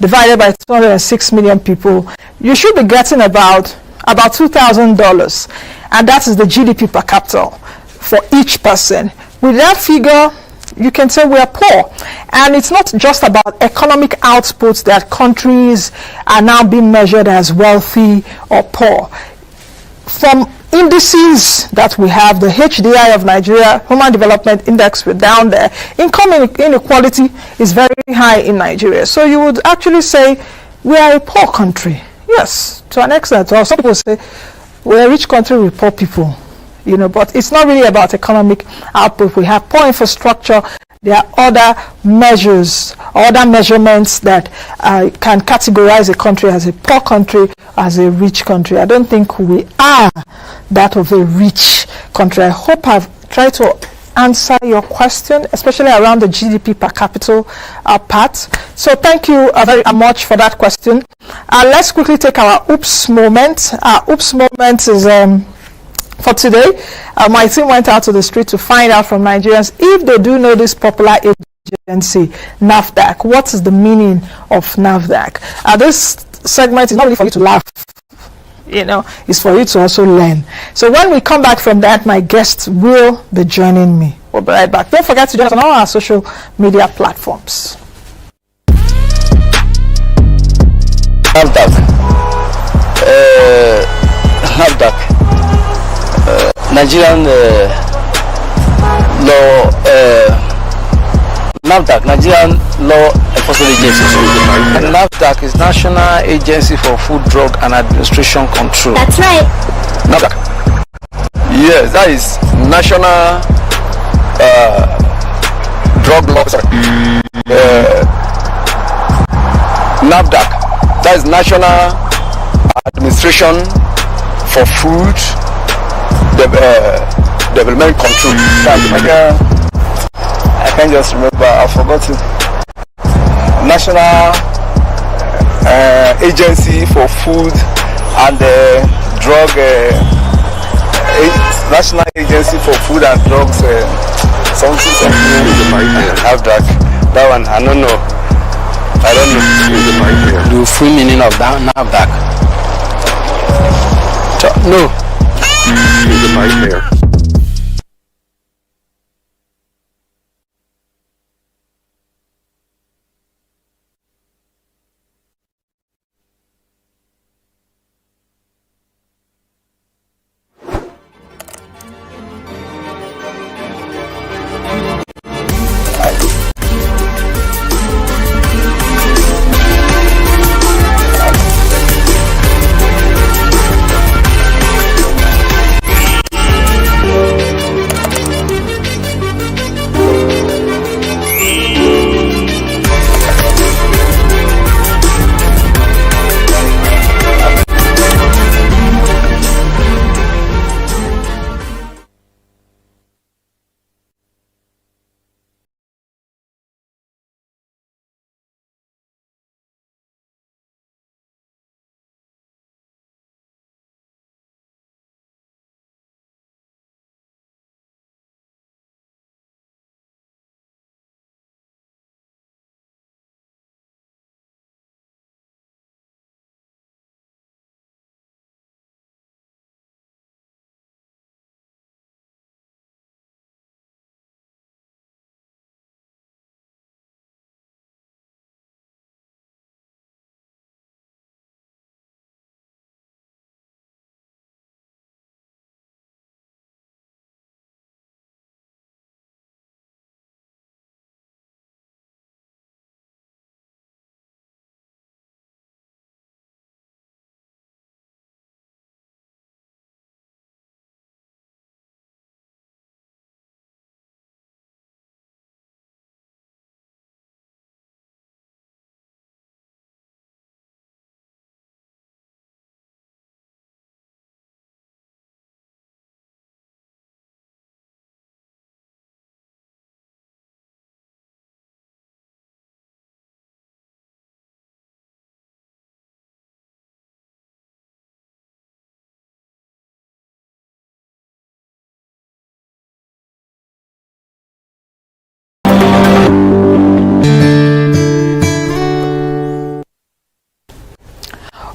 divided by 206 million people, you should be getting about $2,000, and that is the GDP per capita for each person. With that figure, you can say we are poor. And it's not just about economic outputs that countries are now being measured as wealthy or poor. From indices that we have, the HDI of Nigeria, Human Development Index, we're down there. Income inequality is very high in Nigeria. So you would actually say we are a poor country. Yes, to an extent. Or some people say we're a rich country with poor people. You know, but it's not really about economic output. We have poor infrastructure. There are other measures, other measurements that can categorize a country as a poor country, as a rich country. I don't think we are that of a rich country. I hope I've tried to answer your question, especially around the GDP per capita part. So thank you very much for that question. Let's quickly take our oops moment. Our oops moment is for today. My team went out to the street to find out from Nigerians if they do know this popular agency, NAFDAC. What is the meaning of NAFDAC? This segment is not really for you to laugh, you know, it's for you to also learn. So when we come back from that, my guests will be joining me. We'll be right back. Don't forget to join us on all our social media platforms. NAFDAC. Nigerian law, NAFDAC, Nigerian Law Enforcement Agency. NAFDAC is National Agency for Food, Drug and Administration Control. That's right. NAFDAC. Yes, that is National Drug Law. NAFDAC, that is National Administration for Food Development Control. I can't just remember, I forgot it. National Agency for Food and Drug, National Agency for Food and Drugs, something. Have that one, I don't know. The full meaning of that NAFDAC. No. Is a nightmare.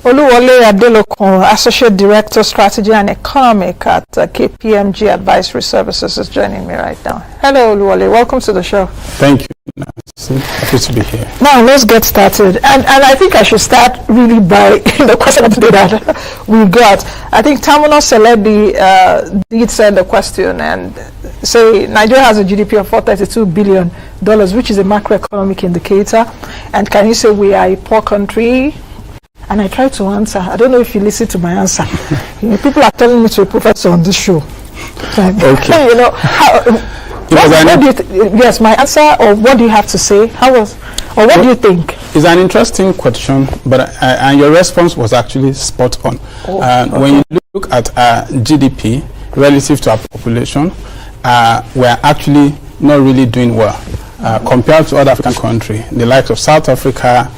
Oluwole Adelokun, Associate Director, Strategy and Economic at KPMG Advisory Services, is joining me right now. Hello, Oluwole. Welcome to the show. Thank you. Happy to be here. Now, let's get started. And I think I should start really by the question of the day that we got. I think Tamuna Celebi did send a question and say Nigeria has a GDP of $432 billion, which is a macroeconomic indicator. And can you say we are a poor country? And I tried to answer. I don't know if you listen to my answer. People are telling me to be a professor on this show. Okay. Yes, my answer, or what do you have to say? What do you think? It's an interesting question, but and your response was actually spot on. Okay. When you look at GDP relative to our population, we're actually not really doing well compared to other African countries, the likes of South Africa,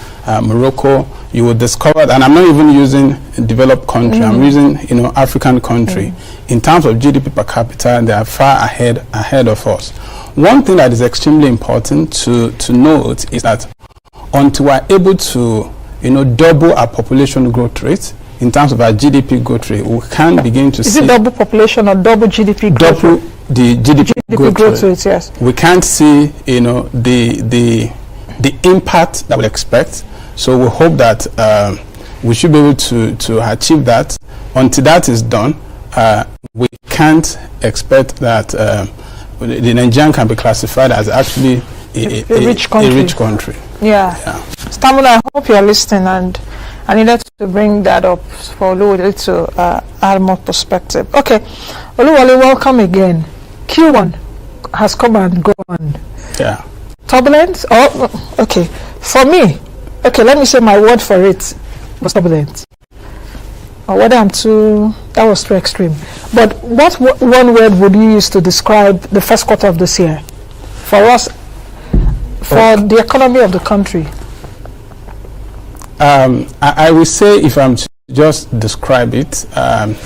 Morocco. You will discover, and I'm not even using developed country, I'm using African country. In terms of GDP per capita, they are far ahead of us. One thing that is extremely important to note is that until we're able to double our population growth rate in terms of our GDP growth rate, we can begin to see. Is it double population or double GDP growth rate? Double the GDP growth rate. Yes. We can't see the impact that we'll expect. So we hope that we should be able to achieve that. Until that is done, we can't expect that the Nigerian can be classified as actually a rich country. Yeah. Stamina, I hope you are listening, and I needed to bring that up for Oluwole to add more perspective. Okay, Oluwole, welcome again. Q1 has come and gone. Yeah. Turbulence? Oh, okay. For me, okay, let me say my word for it was turbulent. Or whether that was too extreme. But what one word would you use to describe the first quarter of this year for us, for the economy of the country? I will say, if I'm to just describe it,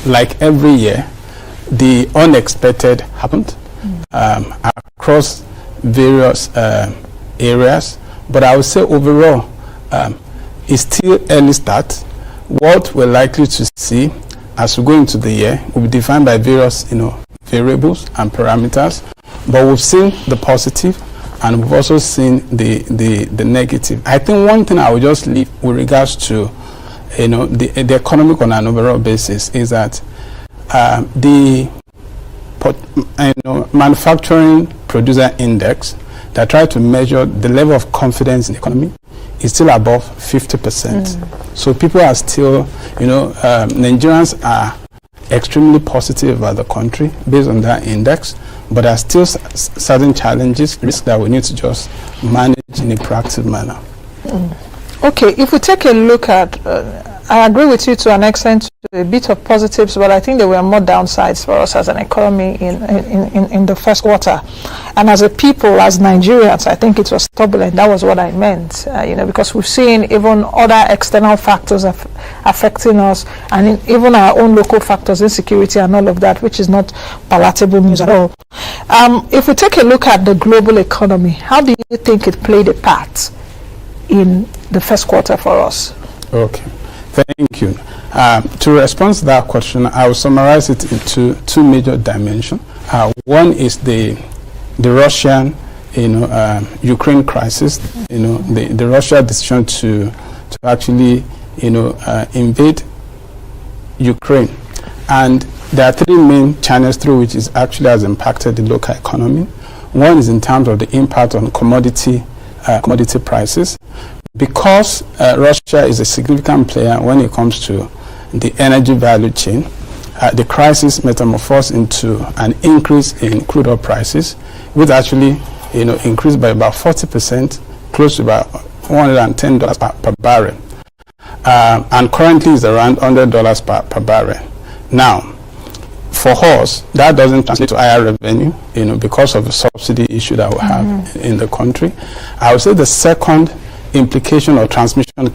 like every year, the unexpected happened across various areas. But I would say overall, it's still early start. What we're likely to see as we go into the year will be defined by various variables and parameters. But we've seen the positive and we've also seen the negative. I think one thing I will just leave with regards to the economic on an overall basis is that the manufacturing producer index that try to measure the level of confidence in the economy is still above 50%. So people are still, Nigerians are extremely positive about the country based on that index, but there are still certain challenges, risks that we need to just manage in a proactive manner. Okay, if we take a look at, I agree with you to an extent, a bit of positives, but I think there were more downsides for us as an economy in the first quarter. And as a people, as Nigerians, I think it was turbulent. That was what I meant, because we've seen even other external factors affecting us, and even our own local factors, insecurity and all of that, which is not palatable news at all. If we take a look at the global economy, how do you think it played a part in the first quarter for us? Okay, thank you. To respond to that question, I will summarize it into two major dimensions. One is the Russian, Ukraine crisis. The Russia decision to actually, invade Ukraine, and there are three main channels through which it actually has impacted the local economy. One is in terms of the impact on commodity prices, because Russia is a significant player when it comes to the energy value chain. The crisis metamorphosed into an increase in crude oil prices, which actually increased by about 40%, close to about $110 per barrel, and currently is around $100 per barrel. Now, for us, that doesn't translate to higher revenue, because of the subsidy issue that we have in the country. I would say the second implication or transmission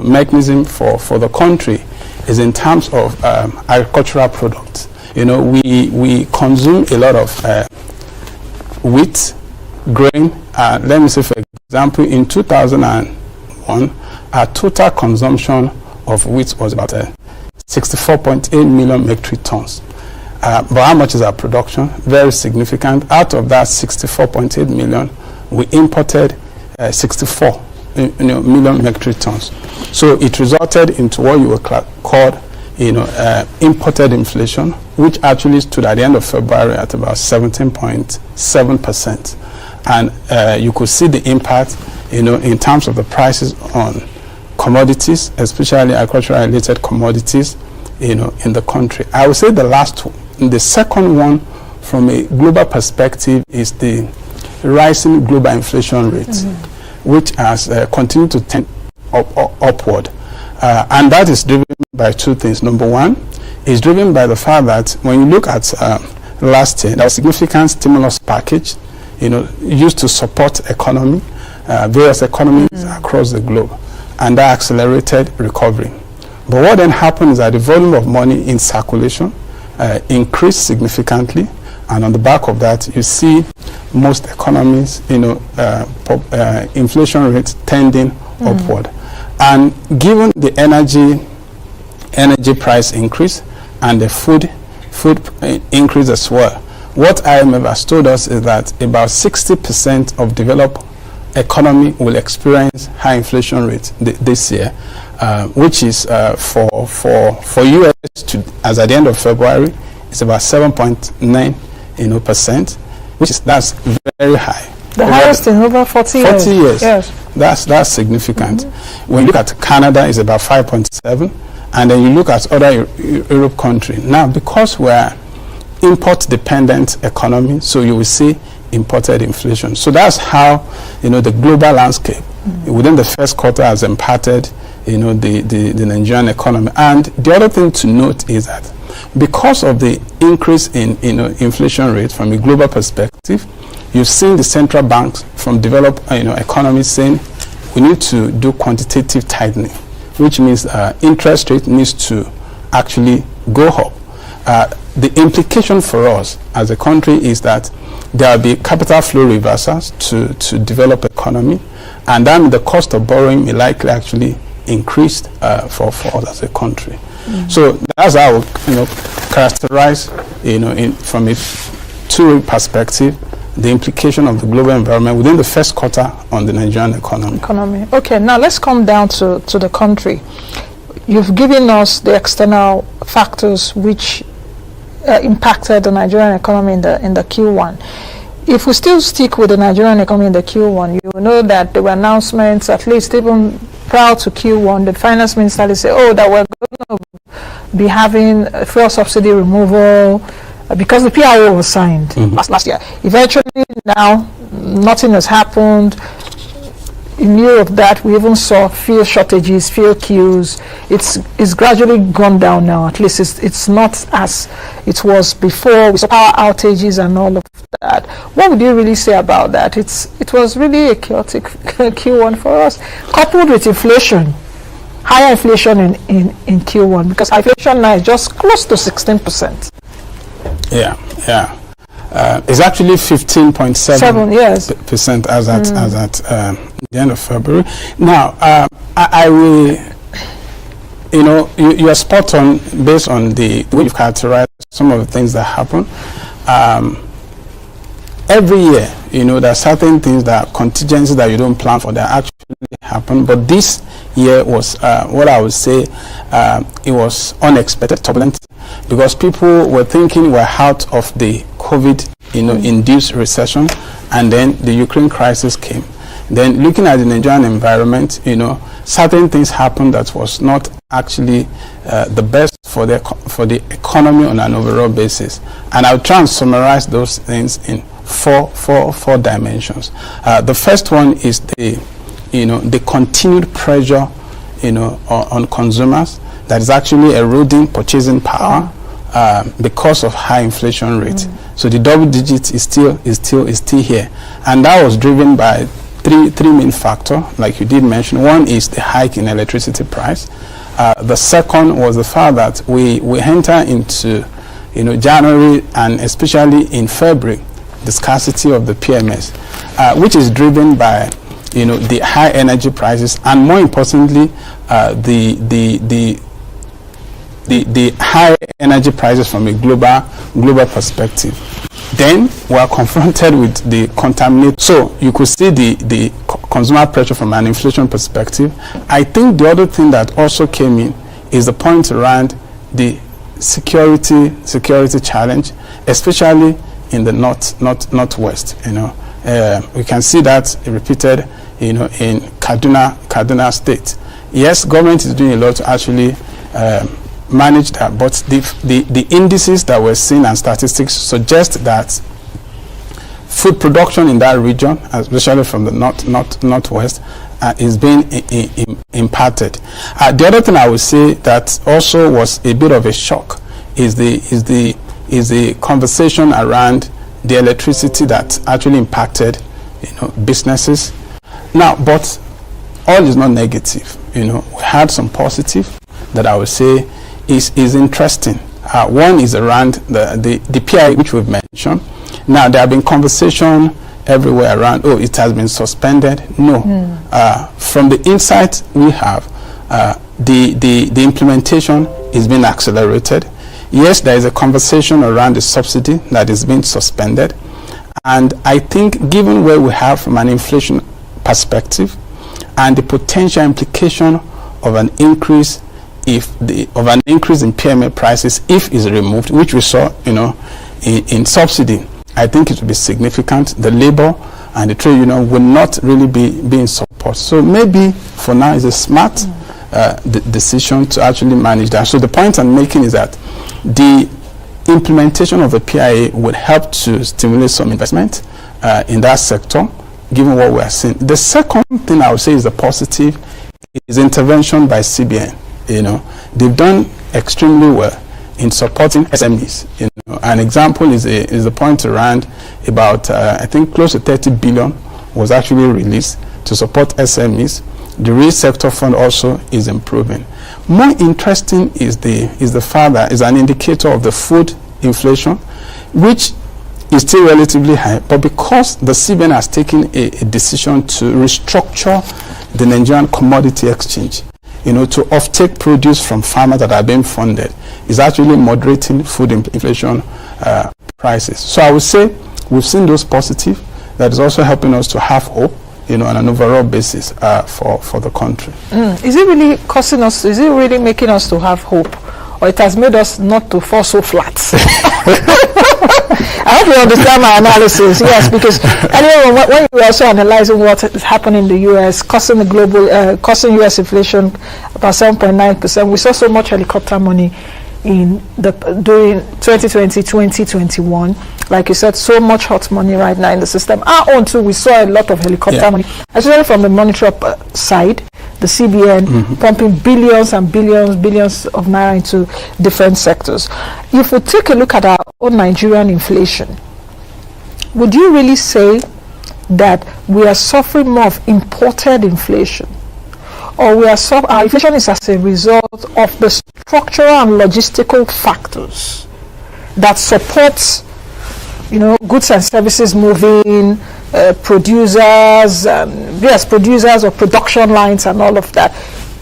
mechanism for the country is in terms of agricultural products. We consume a lot of wheat, grain. Let me say, for example, in 2001, our total consumption of which was about 64.8 million metric tons. But how much is our production? Very significant. Out of that 64.8 million, we imported 64 million metric tons. So it resulted into what you would call imported inflation, which actually stood at the end of February at about 17.7%. And you could see the impact, in terms of the prices on commodities, especially agricultural related commodities, in the country. I would say the second one from a global perspective is the rising global inflation rate, which has continued to tend upward. And that is driven by two things. Number one is driven by the fact that when you look at last year, there was a significant stimulus package, used to support economy, various economies across the globe, and that accelerated recovery. But what then happened is that the volume of money in circulation increased significantly, and on the back of that, you see most economies, inflation rates tending upward. And given the energy price increase and the food increase as well, what IMF has told us is that about 60% of developed economy will experience high inflation rates this year, which is for US as at the end of February, it's about 7.9%, that's very high. The highest in over 40 years. 40 years. Yes. That's significant. When you look at Canada, it's about 5.7, and then you look at other Europe countries. Now, because we're import-dependent economy, so you will see imported inflation. So that's how the global landscape within the first quarter has impacted the Nigerian economy. And the other thing to note is that because of the increase in inflation rate from a global perspective, you've seen the central banks from developed economies saying we need to do quantitative tightening, which means interest rate needs to actually go up. The implication for us as a country is that there will be capital flow reversals to develop economy, and then the cost of borrowing may likely actually increase for us as a country. So that's how I would characterize from a two-way perspective the implication of the global environment within the first quarter on the Nigerian economy. Okay, now let's come down to the country. You've given us the external factors which impacted the Nigerian economy in the Q1. If we still stick with the Nigerian economy in the Q1, you know that there were announcements, at least even prior to Q1, the finance minister said, that we're going to be having fuel subsidy removal, because the PIO was signed last year. Eventually, now, nothing has happened. In lieu of that, we even saw fuel shortages, fuel queues. It's gradually gone down now. At least it's not as it was before. We saw power outages and all of that. What would you really say about that? It was really a chaotic Q1 for us, coupled with inflation. Higher inflation in Q1, because inflation now is just close to 16%. Yeah. It's actually 15.7% as at the end of February. Now, I will, you are spot on based on the way you've characterized some of the things that happen. Every year, there are certain things that contingencies that you don't plan for that actually happen. But this year was what I would say it was unexpected, turbulent, because people were thinking we're out of the COVID induced recession, and then the Ukraine crisis came. Then looking at the Nigerian environment, certain things happened that was not actually the best for the economy on an overall basis. And I'll try and summarize those things in four dimensions. The first one is the continued pressure on consumers that is actually eroding purchasing power because of high inflation rate. So the double digit is still here, and that was driven by three main factors, like you did mention. One is the hike in electricity price. The second was the fact that we enter into January, and especially in February, the scarcity of the PMS, which is driven by the high energy prices, and more importantly, the high energy prices from a global perspective, then we are confronted with the contaminate. So you could see the consumer pressure from an inflation perspective. I think the other thing that also came in is the point around the security challenge, especially in the northwest. We can see that repeated, in Kaduna State. Yes, government is doing a lot to actually manage that, but the indices that we're seeing and statistics suggest that food production in that region, especially from the northwest, is being impacted. The other thing I would say that also was a bit of a shock is the conversation around the electricity that actually impacted businesses. Now, but all is not negative. We had some positive that I would say is interesting. One is around the PI, which we've mentioned. Now, there have been conversation everywhere around, it has been suspended. No. From the insight we have, the implementation is being accelerated. Yes, there is a conversation around the subsidy that is being suspended. And I think given where we have from an inflation perspective and the potential implication of an increase in PMA prices if is removed, which we saw in subsidy, I think it will be significant. The labor and the trade union will not really be in support. So maybe for now it's a smart decision to actually manage that. So the point I'm making is that the implementation of the PIA would help to stimulate some investment in that sector, given what we are seeing. The second thing I would say is a positive is intervention by CBN. They've done extremely well in supporting SMEs. An example is the point around about I think close to 30 billion was actually released to support SMEs. The real sector fund also is improving. More interesting is an indicator of the food inflation, which is still relatively high, but because the CBN has taken a decision to restructure the Nigerian Commodity Exchange, to offtake produce from farmers that are being funded, is actually moderating food inflation prices. So I would say we've seen those positive. That is also helping us to have hope, on an overall basis for the country. Is it really costing us? Is it really making us to have hope, or it has made us not to fall so flat? I hope you understand my analysis. Yes, because anyway, when you're also analyzing what is happening in the U.S., causing U.S. inflation about 7.9%, we saw so much helicopter money during 2020, 2021. Like you said, so much hot money right now in the system. Our own too, we saw a lot of helicopter money, especially from the monetary side, the CBN pumping billions and billions of naira into different sectors. If we take a look at our own Nigerian inflation, would you really say that we are suffering more of imported inflation, or our inflation is as a result of the structural and logistical factors that support goods and services moving, producers or production lines and all of that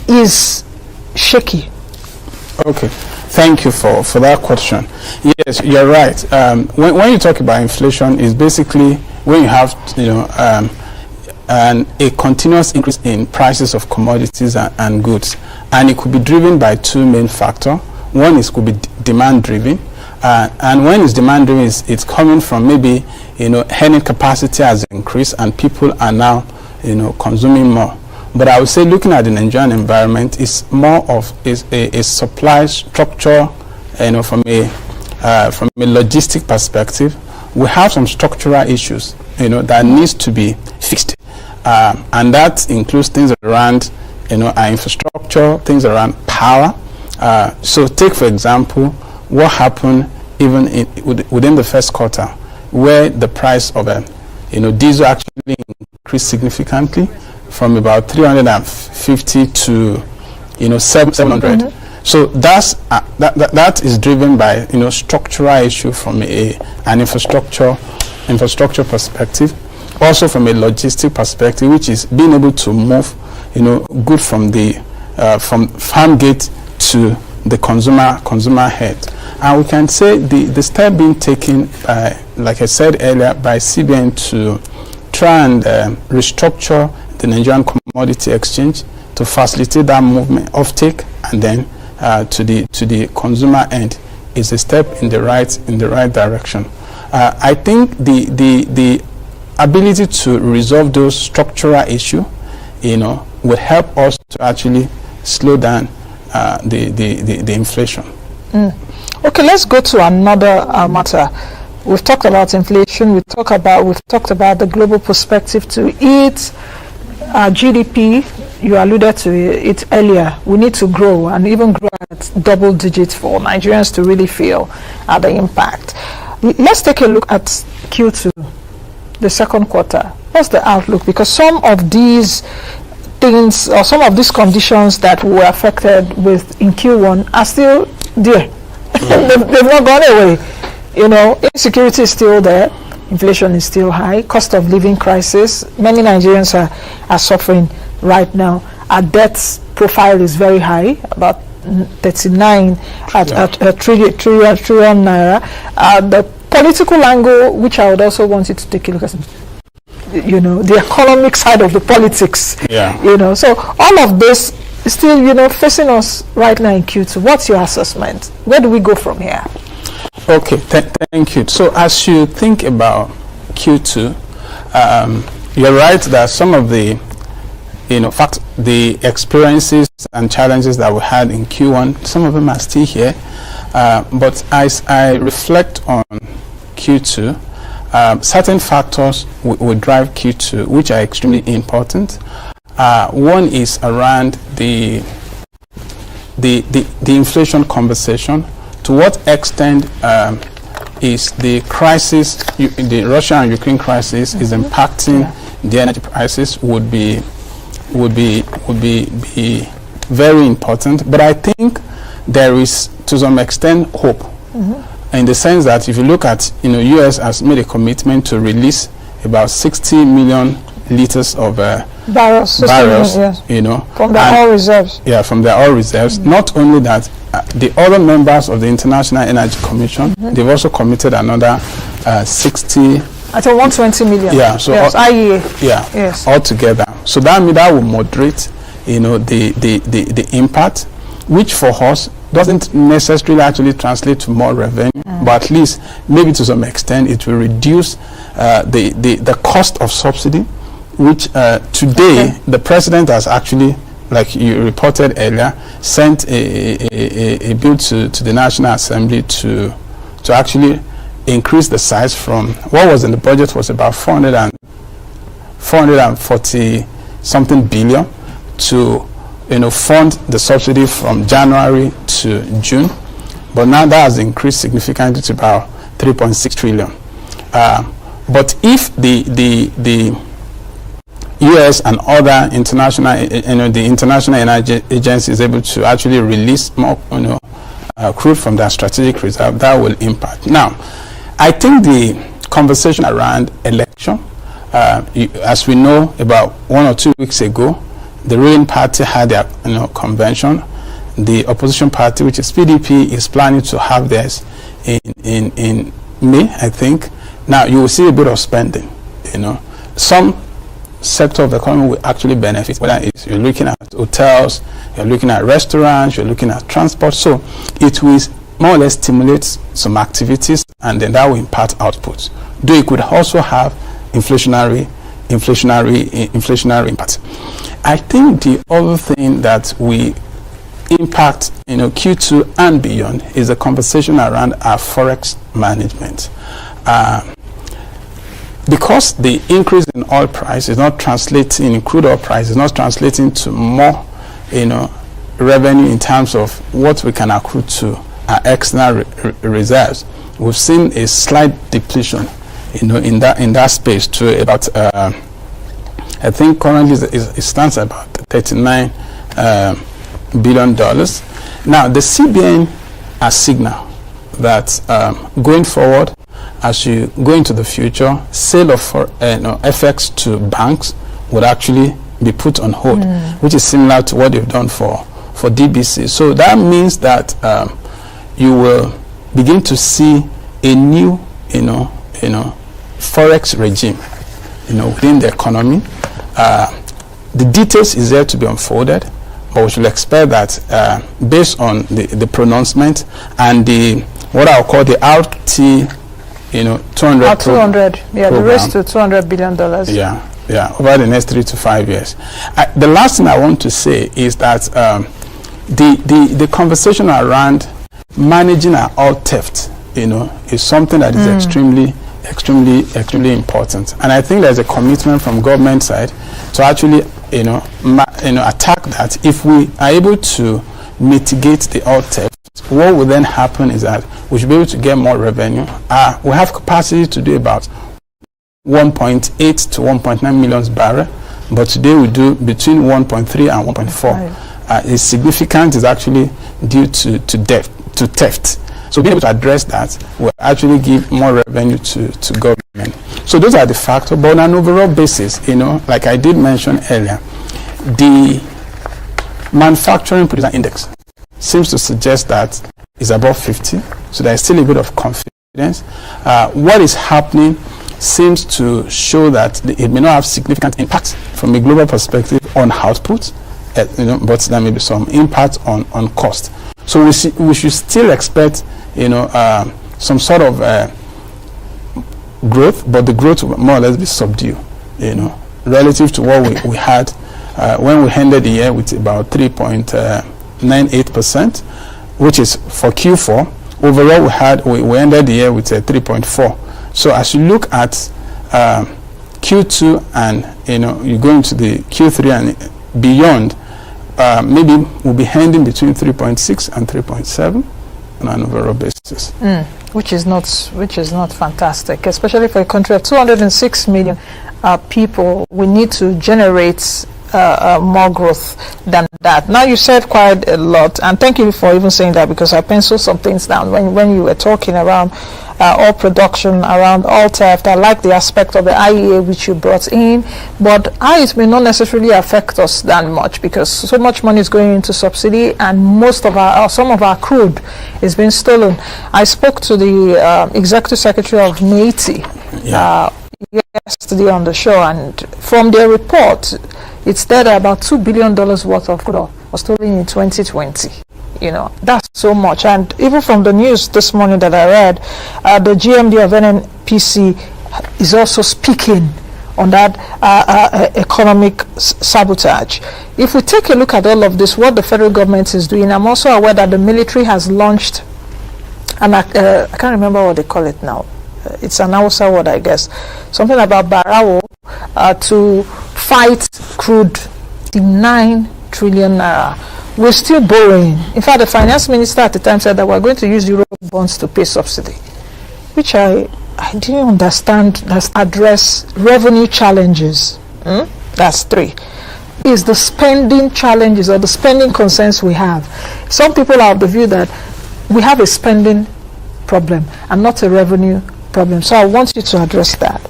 is shaky? Okay, thank you for that question. Yes, you're right. When you talk about inflation, is basically when you have a continuous increase in prices of commodities and goods, and it could be driven by two main factors. One is could be demand driven. And when it's demand driven, it's coming from maybe earning capacity has increased and people are now consuming more. But I would say looking at the Nigerian environment, it's more of a supply structure. From a logistic perspective, we have some structural issues that needs to be fixed, and that includes things around our infrastructure, things around power. So take for example what happened even within the first quarter, where the price of diesel actually increased significantly from about 350 to 700. So that is driven by structural issue from an infrastructure perspective. also from a logistic perspective, which is being able to move, good from the from farm gate to the consumer head. And we can say the step being taken, like I said earlier, by CBN to try and restructure the Nigerian Commodity Exchange to facilitate that movement of take and then to the consumer end is a step in the right direction. I think the ability to resolve those structural issues, will help us to actually slow down the inflation. Okay, let's go to another matter. We've talked about inflation. We've talked about the global perspective to it. GDP, you alluded to it earlier. We need to grow and even grow at double digits for Nigerians to really feel the impact. Let's take a look at Q2, the second quarter. What's the outlook? Because some of these things or some of these conditions that we were affected with in Q1 are still there. They've not gone away. Insecurity is still there. Inflation is still high. Cost of living crisis. Many Nigerians are suffering right now. Our debt profile is very high, about 39 trillion naira. The political angle, which I would also want you to take a look at, the economic side of the politics. Yeah. So all of this is still, facing us right now in Q2. What's your assessment? Where do we go from here? Okay, thank you. So as you think about Q2, you're right that some of the, the experiences and challenges that we had in Q1, some of them are still here. But as I reflect on Q2, certain factors will drive Q2, which are extremely important. One is around the inflation conversation. To what extent is the crisis, the Russia and Ukraine crisis, is impacting the energy prices would be very important. But I think there is, to some extent, hope, in the sense that if you look at, U.S. has made a commitment to release about 60 million liters of barrels, yes. From their oil reserves. Yeah, from their oil reserves. Not only that, the other members of the International Energy Commission, they've also committed another 60. I think 120 million. Yeah, so yes, IEA. Yeah, yes, altogether. So that will moderate, the impact, which for us doesn't necessarily actually translate to more revenue, but at least maybe to some extent it will reduce the cost of subsidy, which today the president has actually, like you reported earlier, sent a bill to the National Assembly to actually increase the size from what was in the budget was about 440 something billion to fund the subsidy from January to June, but now that has increased significantly to about 3.6 trillion. But if the US and other international, the International Energy Agency is able to actually release more, crude from their strategic reserve, that will impact. Now, I think the conversation around election, as we know, about 1 or 2 weeks ago, the ruling party had their convention. The opposition party, which is PDP, is planning to have theirs in May, I think. Now, you will see a bit of spending. Some sector of the economy will actually benefit, whether it's you're looking at hotels, you're looking at restaurants, you're looking at transport. So it will more or less stimulate some activities, and then that will impact output. Though it could also have inflationary impact. I think the other thing that we impact Q2 and beyond is a conversation around our forex management. Because the increase in oil price is not translating, in crude oil price is not translating to more revenue in terms of what we can accrue to our external reserves. We've seen a slight depletion in that space to about I think currently it stands at about $39 billion. Now the CBN has signaled that going forward as you go into the future, sale of FX to banks would actually be put on hold, which is similar to what they've done for DBC. So that means that you will begin to see a new, forex regime, within the economy. The details is there to be unfolded, but we should expect that based on the pronouncement and what I'll call the RT, 200. 200, yeah, the race to $200 billion. Yeah, over the next 3 to 5 years. The last thing I want to say is that the conversation around managing our alt theft, is something that is extremely important. And I think there's a commitment from government side to actually, attack that. If we are able to mitigate the alt theft, what will then happen is that we should be able to get more revenue. We have capacity to do about 1.8 to 1.9 million barrel, but today we do between 1.3 and 1.4. It's significant is actually due to theft. So being able to address that will actually give more revenue to government. So those are the factors. But on an overall basis, like I did mention earlier, the manufacturing producer index seems to suggest that it's above 50. So there's still a bit of confidence. What is happening seems to show that it may not have significant impact from a global perspective on output, but there may be some impact on cost. So we should still expect, some sort of growth, but the growth will more or less be subdued, relative to what we had when we ended the year with about 3.98%, which is for Q4. Overall, we ended the year with 3.4. So as you look at Q2 and you go into the Q3 and beyond, maybe we'll be ending between 3.6 and 3.7 on an overall basis. Which is not fantastic, especially for a country of 206 million people. We need to generate more growth than that. Now you said quite a lot, and thank you for even saying that, because I penciled some things down when you were talking around oil production, around oil theft. I like the aspect of the IEA which you brought in, but it may not necessarily affect us that much, because so much money is going into subsidy, and some of our crude is being stolen. I spoke to the executive secretary of NATI yesterday on the show, and from their report, it's there that about $2 billion worth of crude was stolen in 2020. That's so much. And even from the news this morning that I read, the GMD of NNPC is also speaking on that economic sabotage. If we take a look at all of this, what the federal government is doing, I'm also aware that the military has launched, and I can't remember what they call it now. It's an Hausa word, I guess. Something about Barawo to fight crude, the 9 trillion naira. We're still borrowing. In fact, the finance minister at the time said that we're going to use Euro bonds to pay subsidy, which I didn't understand. That's address revenue challenges. That's 3. Is the spending challenges or the spending concerns we have. Some people are of the view that we have a spending problem and not a revenue problem. So I want you to address that.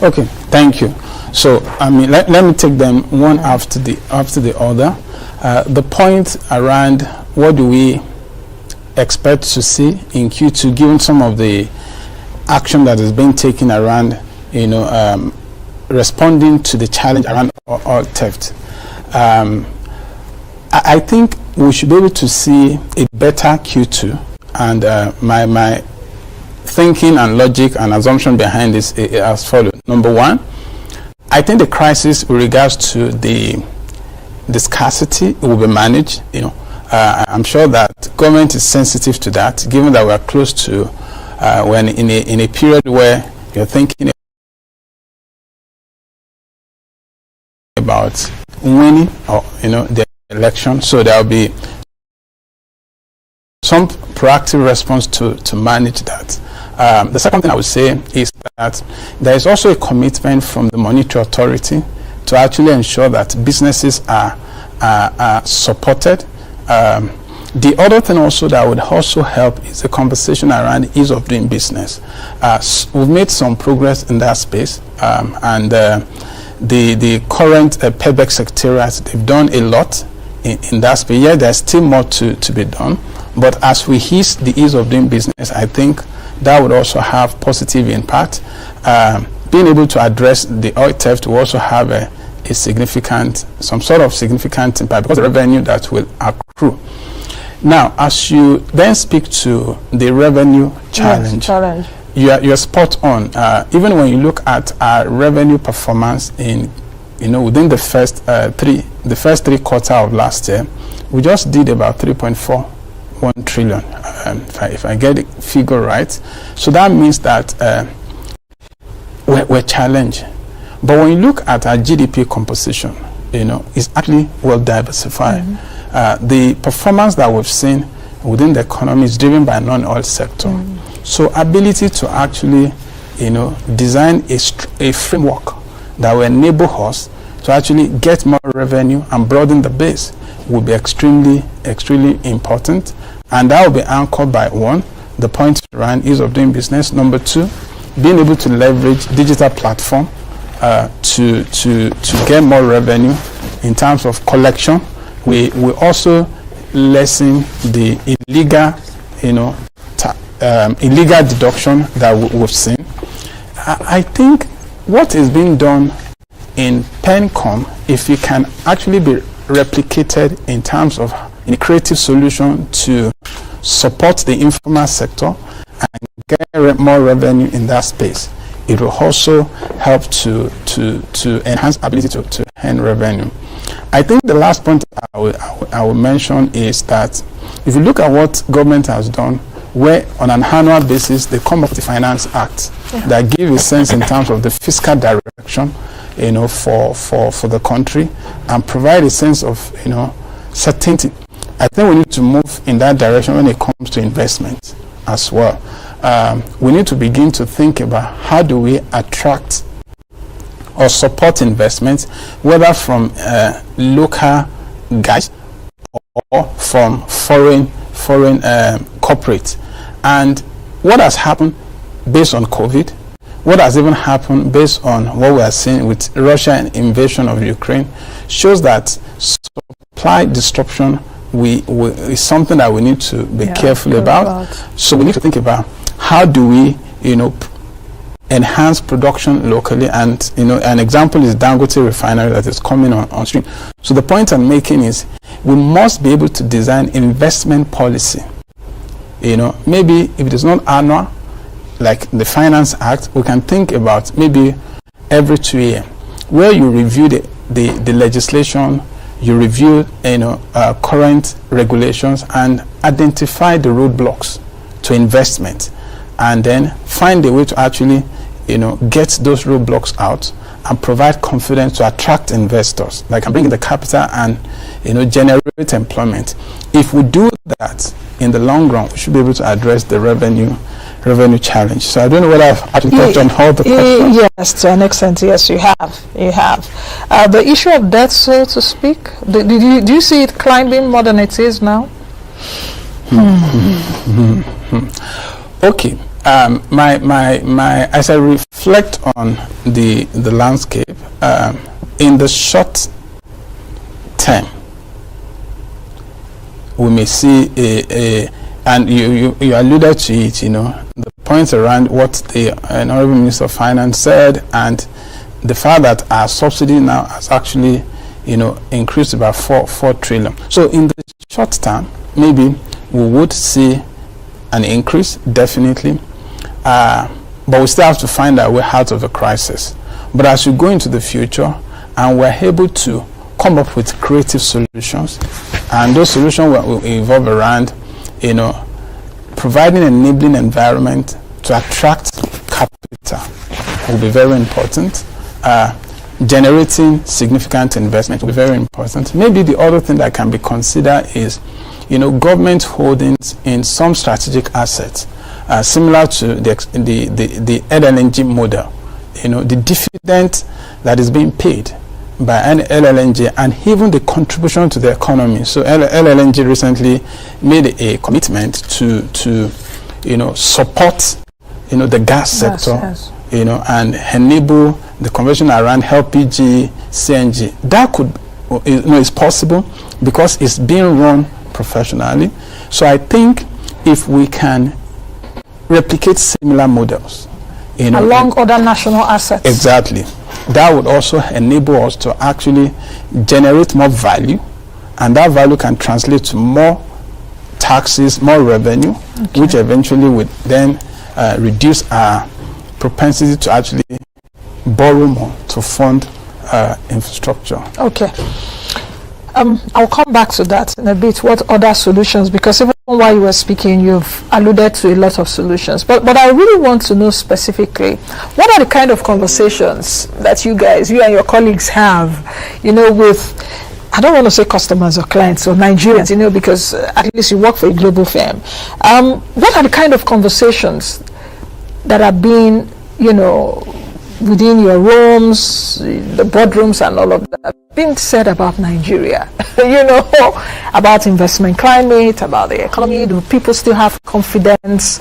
Okay, thank you. So let me take them one after the other. The point around what do we expect to see in Q2, given some of the action that is being taken around, responding to the challenge around oil theft. I think we should be able to see a better Q2, and my thinking and logic and assumption behind this is as follows. Number one, I think the crisis with regards to the scarcity will be managed. I'm sure that government is sensitive to that, given that we're close to when in a period where you're thinking about winning or the election. So there'll be some proactive response to manage that. The second thing I would say is that there is also a commitment from the Monetary Authority to actually ensure that businesses are supported. The other thing also that would also help is the conversation around ease of doing business. We've made some progress in that space, and the current PEBEC secretariat, they've done a lot in that space. Yeah, there's still more to be done, but as we ease the ease of doing business, I think that would also have positive impact. Being able to address the oil theft will also have some sort of significant impact because of the revenue that will accrue. Now, as you then speak to the revenue challenge, you're spot on. Even when you look at our revenue performance within the first three quarters of last year, we just did about 3.41 trillion, if I get the figure right. So that means that we're challenged. But when you look at our GDP composition, it's actually well diversified. The performance that we've seen within the economy is driven by non-oil sector. So ability to actually, design a framework that will enable us to actually get more revenue and broaden the base will be extremely important. And that will be anchored by, one, the point around ease of doing business. Number two, being able to leverage digital platform to get more revenue in terms of collection. We also lessen the illegal deduction that we've seen. I think what is being done in PENCOM, if it can actually be replicated in terms of a creative solution to support the informal sector and get more revenue in that space, it will also help to enhance ability to earn revenue. I think the last point I will mention is that if you look at what government has done, where on an annual basis they come up with the Finance Act that give a sense in terms of the fiscal direction, for the country and provide a sense of, certainty. I think we need to move in that direction when it comes to investment as well. We need to begin to think about how do we attract or support investments, whether from local guys or from foreign corporates. And what has happened based on COVID, what has even happened based on what we are seeing with Russian invasion of Ukraine, shows that supply disruption is something that we need to be careful about. So we need to think about how do we, enhance production locally, and an example is Dangote refinery that is coming on stream. So the point I'm making is we must be able to design investment policy. Maybe if it is not annual, like the Finance Act, we can think about maybe every 2 years, where you review the legislation, you review current regulations and identify the roadblocks to investment, and then find a way to actually get those roadblocks out and provide confidence to attract investors that can bring in the capital and generate employment. If we do that in the long run, we should be able to address the revenue challenge. So I don't know whether I've actually touched on all the questions. Yes, to an extent, yes, you have. The issue of debt, so to speak, do you see it climbing more than it is now? Okay. As I reflect on the landscape, in the short term, we may see and you alluded to it, the points around what the Honorable Minister of Finance said, and the fact that our subsidy now has actually, increased about 4 trillion. So in the short term, maybe we would see an increase, definitely, but we still have to find our way out of the crisis. But as we go into the future and we're able to come up with creative solutions, and those solutions will evolve around, providing an enabling environment to attract capital will be very important. Generating significant investment will be very important. Maybe the other thing that can be considered is, government holdings in some strategic assets, similar to the LNG model. The dividend that is being paid by an LLNG and even the contribution to the economy. So LLNG recently made a commitment to support the gas sector, yes. And enable the conversion around LPG, CNG. That could is possible because it's being run professionally. So I think if we can replicate similar models, along other national assets. Exactly. That would also enable us to actually generate more value, and that value can translate to more taxes, more revenue, which eventually would then reduce our propensity to actually borrow more to fund infrastructure. Okay. I'll come back to that in a bit. What other solutions? Because even while you were speaking, you've alluded to a lot of solutions. But I really want to know specifically, what are the kind of conversations that you and your colleagues have, with, I don't want to say customers or clients or Nigerians, because at least you work for a global firm. What are the kind of conversations that are being, within your rooms, the boardrooms and all of that, being said about Nigeria, about investment climate, about the economy? Do people still have confidence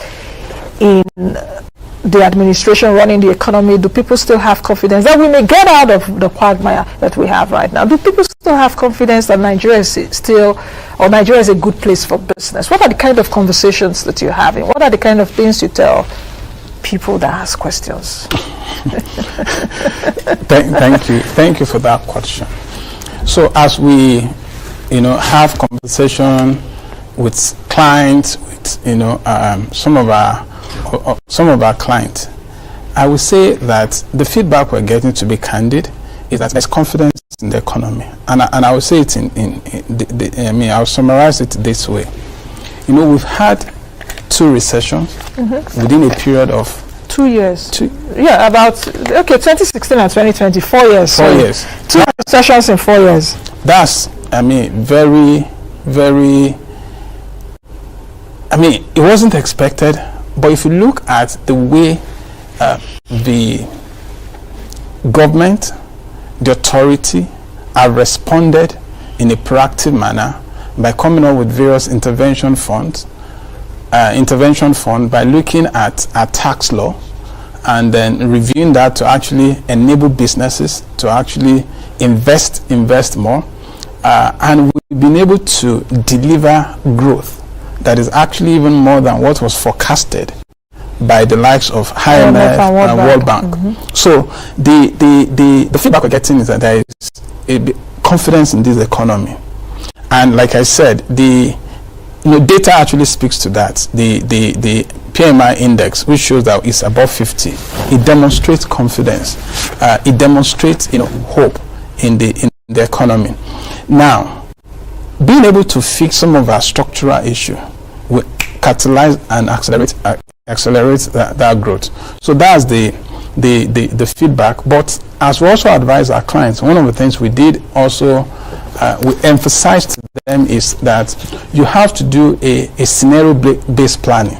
in the administration running the economy? Do people still have confidence that we may get out of the quagmire that we have right now? Do people still have confidence that Nigeria is Nigeria is a good place for business? What are the kind of conversations that you're having? What are the kind of things you tell people that ask questions? Thank you for that question. So as we have conversation with clients, with some of our clients, I would say that the feedback we're getting, to be candid, is that there's confidence in the economy, and I would say it I'll summarize it this way. We've had 2 recessions within a period of 2 years. 2016 and 2020, 4 years. 4 years. 2 recessions in 4 years. That's, very, very, it wasn't expected, but if you look at the way the government, the authority have responded in a proactive manner by coming up with various intervention fund by looking at our tax law and then reviewing that to actually enable businesses to actually invest more, and we've been able to deliver growth that is actually even more than what was forecasted by the likes of IMF and World Bank. So the feedback we're getting is that there is a confidence in this economy, and like I said, the data actually speaks to that. The PMI index, which shows that it's above 50, it demonstrates confidence. It demonstrates hope in the economy. Now, being able to fix some of our structural issues will catalyze and accelerate that growth. So that's the feedback. But as we also advise our clients, one of the things we did also we emphasized to them is that you have to do a scenario-based planning.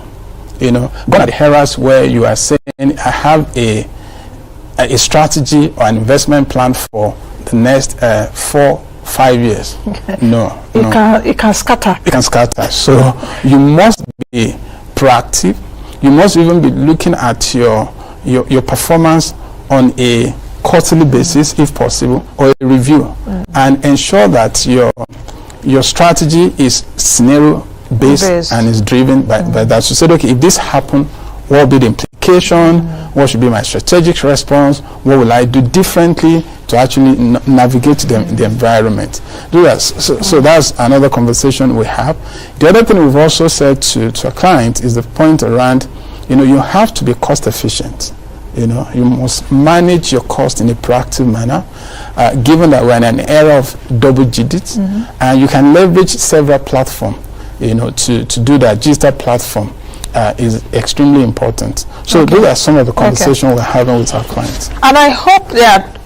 Gone are the eras where you are saying, I have a strategy or an investment plan for the next 4-5 years. No. It can scatter. It can scatter. So you must be proactive. You must even be looking at your performance on a quarterly basis, if possible, or a review, and ensure that your strategy is scenario based and is driven by that. So say, okay, if this happens, what will be the implication? What should be my strategic response? What will I do differently to actually navigate the environment? So that's another conversation we have. The other thing we've also said to a client is the point around, you have to be cost efficient. You must manage your cost in a proactive manner, given that we're in an era of double digits, and you can leverage several platforms, to do that. Digital platform is extremely important. So those are some of the conversations we're having with our clients. And I hope that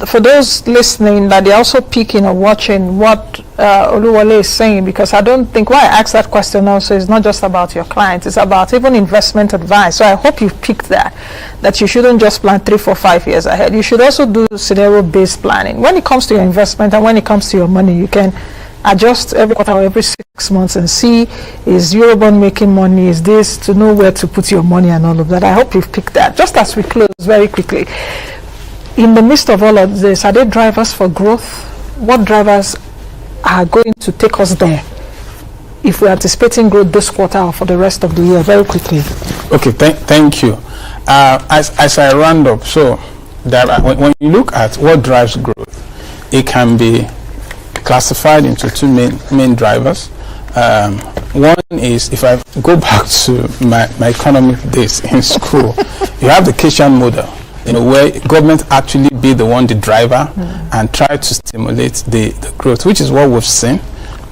for those listening, that they're also peeking or watching what Oluwole is saying, because I don't think why I asked that question also is not just about your clients, it's about even investment advice. So I hope you picked that you shouldn't just plan 3, 4, 5 years ahead. You should also do scenario-based planning. When it comes to your investment and when it comes to your money, you can adjust every quarter or every 6 months and see, is Eurobond making money, is this, to know where to put your money and all of that. I hope you've picked that. Just as we close very quickly, in the midst of all of this, are there drivers for growth? What drivers are going to take us there if we're anticipating growth this quarter or for the rest of the year? Very quickly. Okay, thank you. As I round up, so when you look at what drives growth, it can be classified into two main drivers. One is, if I go back to my economic days in school, you have the Keynesian model, where government actually be the driver and try to stimulate the growth, which is what we've seen,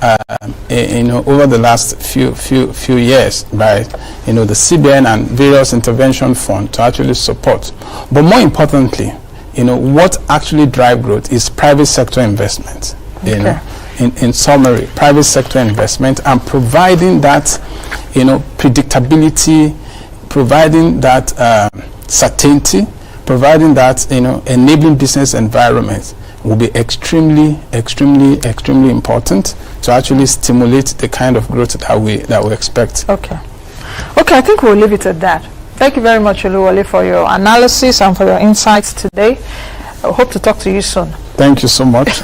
over the last few years by, the CBN and various intervention funds to actually support. But more importantly, what actually drive growth is private sector investment. Okay. In summary, private sector investment and providing that, predictability, providing that certainty, providing that enabling business environment will be extremely important to actually stimulate the kind of growth that we expect. Okay, I think we'll leave it at that. Thank you very much, Oluwole, for your analysis and for your insights today. I hope to talk to you soon. Thank you so much.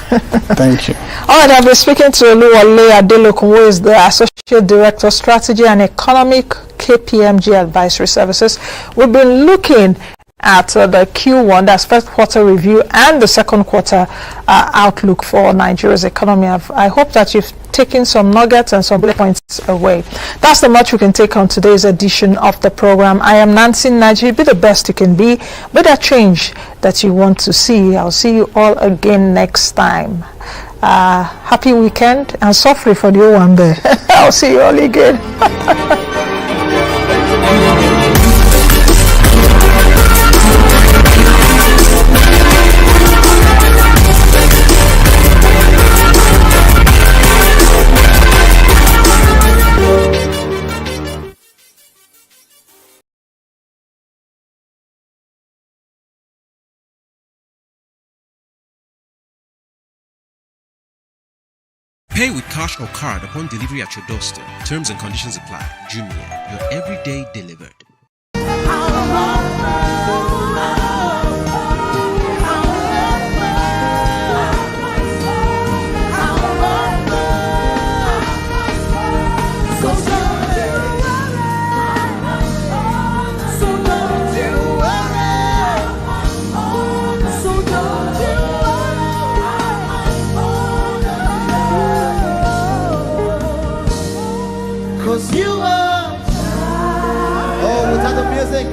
Thank you. All right, I've been speaking to Oluwole Adelokun, who is the Associate Director, Strategy and Economic, KPMG Advisory Services. We've been looking at the Q1, that's first quarter review, and the second quarter outlook for Nigeria's economy. I hope that you've taken some nuggets and some bullet points away. That's the much we can take on today's edition of the program. I am Nancy Naji. Be the best you can be that change that you want to see. I'll see you all again next time. Happy weekend, and sorry for the old one there. I'll see you all again. Pay with cash or card upon delivery at your doorstep. Terms and conditions apply. Jumia, your everyday delivered. Cause you are, oh, without the music,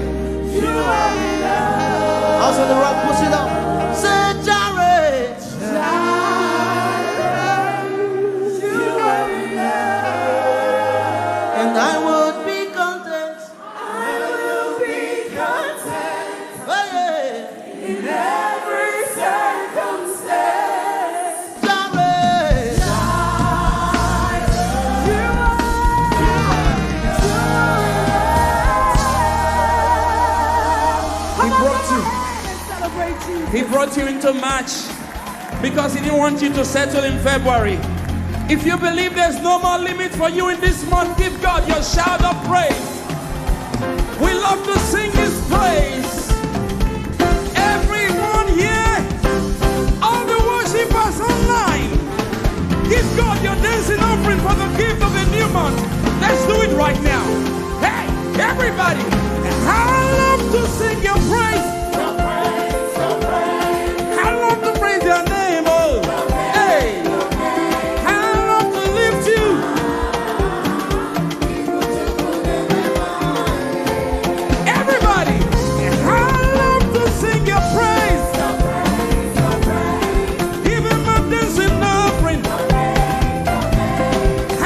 you are enough. Also the rock, push it up. Say Jared, you are enough. And I would be content. I will be content. Oh, yeah. In every circumstance. Jared, He brought you into March because he didn't want you to settle in February. If you believe there's no more limit for you in this month, give God your shout of praise. We love to sing his praise. Everyone here, all the worshipers online, give God your dancing offering for the gift of a new month. Let's do it right now. Hey, everybody, I love to sing your praise. Your name, oh, hey, I love to lift you. Everybody, I love to sing your praise. Give him a dancing offering. I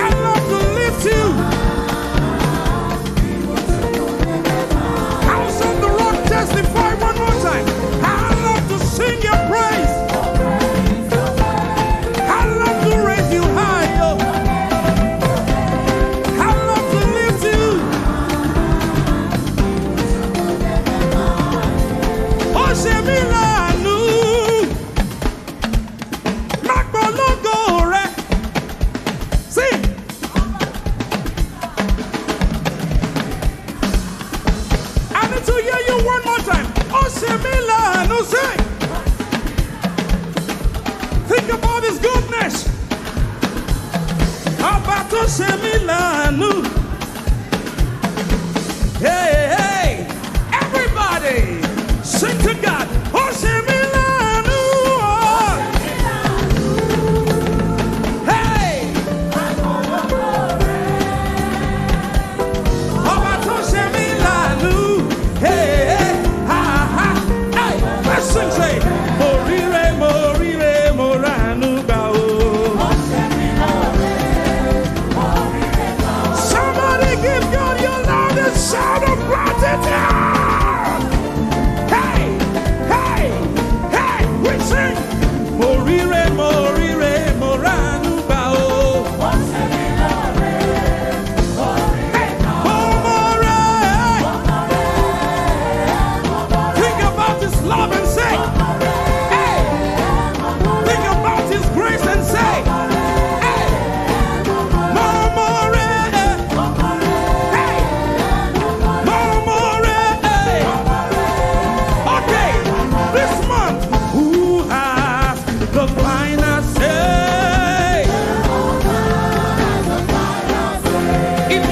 say me